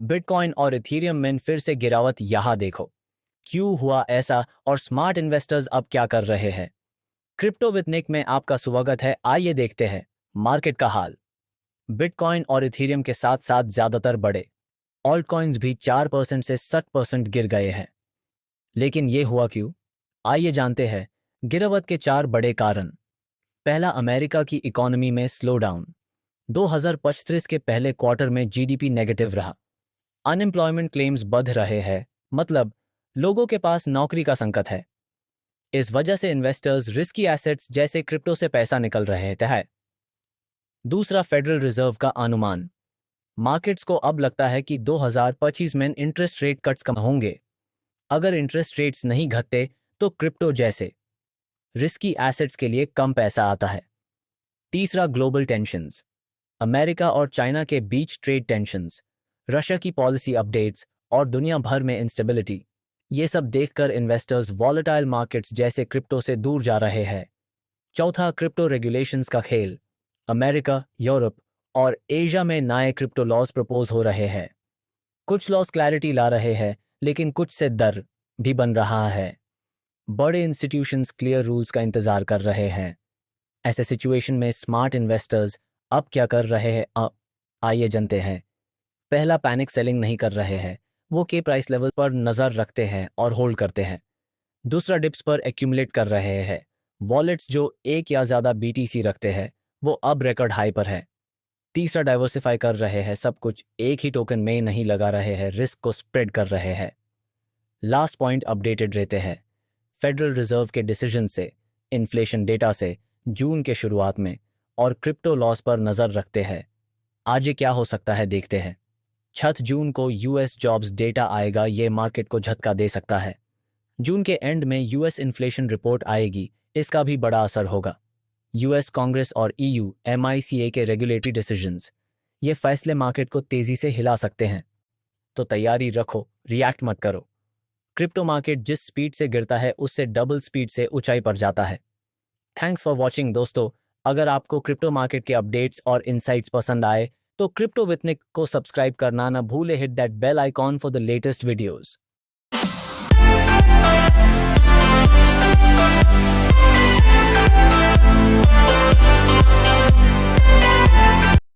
Bitcoin और Ethereum में फिर से गिरावट यहाँ देखो। क्यों हुआ ऐसा और स्मार्ट इन्वेस्टर्स अब क्या कर रहे हैं? क्रिप्टो विद निक में आपका स्वागत है। आइए देखते हैं मार्केट का हाल। बिटकॉइन और इथेरियम के साथ साथ ज्यादातर बड़े ऑल्ट कॉइन्स भी 4% से 60% गिर गए हैं। लेकिन ये हुआ क्यों? आइए जानते हैं गिरावट के 4 बड़े कारण। पहला, अमेरिका की इकोनॉमी में स्लो डाउन। 2025 के पहले क्वार्टर में जीडीपी नेगेटिव रहा। अनएम्प्लॉयमेंट क्लेम्स बढ़ रहे हैं, मतलब लोगों के पास नौकरी का संकट है। इस वजह से इन्वेस्टर्स रिस्की एसेट्स जैसे क्रिप्टो से पैसा निकल रहे हैं। दूसरा, फेडरल रिजर्व का अनुमान। मार्केट्स को अब लगता है कि 2025 में इंटरेस्ट रेट कट्स कम होंगे। अगर इंटरेस्ट रेट्स नहीं घटते तो क्रिप्टो जैसे रिस्की एसेट्स के लिए कम पैसा आता है। तीसरा, ग्लोबल टेंशंस। अमेरिका और चाइना के बीच ट्रेड टेंशंस, रशिया की पॉलिसी अपडेट्स और दुनिया भर में इंस्टेबिलिटी, ये सब देखकर इन्वेस्टर्स वॉलेटाइल मार्केट्स जैसे क्रिप्टो से दूर जा रहे हैं। चौथा, क्रिप्टो रेगुलेशंस का खेल। अमेरिका, यूरोप और एशिया में नए क्रिप्टो लॉज प्रपोज हो रहे हैं। कुछ लॉज क्लैरिटी ला रहे हैं, लेकिन कुछ से डर भी बन रहा है। बड़े इंस्टीट्यूशंस क्लियर रूल्स का इंतजार कर रहे हैं। ऐसे सिचुएशन में स्मार्ट इन्वेस्टर्स अब क्या कर रहे हैं? आइए जानते हैं। पहला, पैनिक सेलिंग नहीं कर रहे हैं। वो के प्राइस लेवल पर नज़र रखते हैं और होल्ड करते हैं। दूसरा, डिप्स पर एक्यूमुलेट कर रहे हैं। वॉलेट्स जो एक या ज़्यादा बीटीसी रखते हैं वो अब रिकॉर्ड हाई पर है। तीसरा, डाइवर्सिफाई कर रहे हैं। सब कुछ एक ही टोकन में नहीं लगा रहे हैं, रिस्क को स्प्रेड कर रहे हैं। लास्ट पॉइंट, अपडेटेड रहते हैं फेडरल रिजर्व के डिसीजन से, इन्फ्लेशन डेटा से जून के शुरुआत में, और क्रिप्टो लॉस पर नज़र रखते हैं। आज ये क्या हो सकता है देखते हैं। 6 जून को यूएस जॉब्स डेटा आएगा, ये मार्केट को झटका दे सकता है। जून के एंड में यूएस इन्फ्लेशन रिपोर्ट आएगी, इसका भी बड़ा असर होगा। यूएस कांग्रेस और ईयू एमआईसीए के रेगुलेटरी डिसीजंस, ये फैसले मार्केट को तेजी से हिला सकते हैं। तो तैयारी रखो, रिएक्ट मत करो। क्रिप्टो मार्केट जिस स्पीड से गिरता है उससे डबल स्पीड से ऊंचाई पर जाता है। थैंक्स फॉर वॉचिंग दोस्तों। अगर आपको क्रिप्टो मार्केट के अपडेट्स और इनसाइट्स पसंद आए तो क्रिप्टो विद निक को सब्सक्राइब करना ना भूले। Hit that bell icon for the latest videos.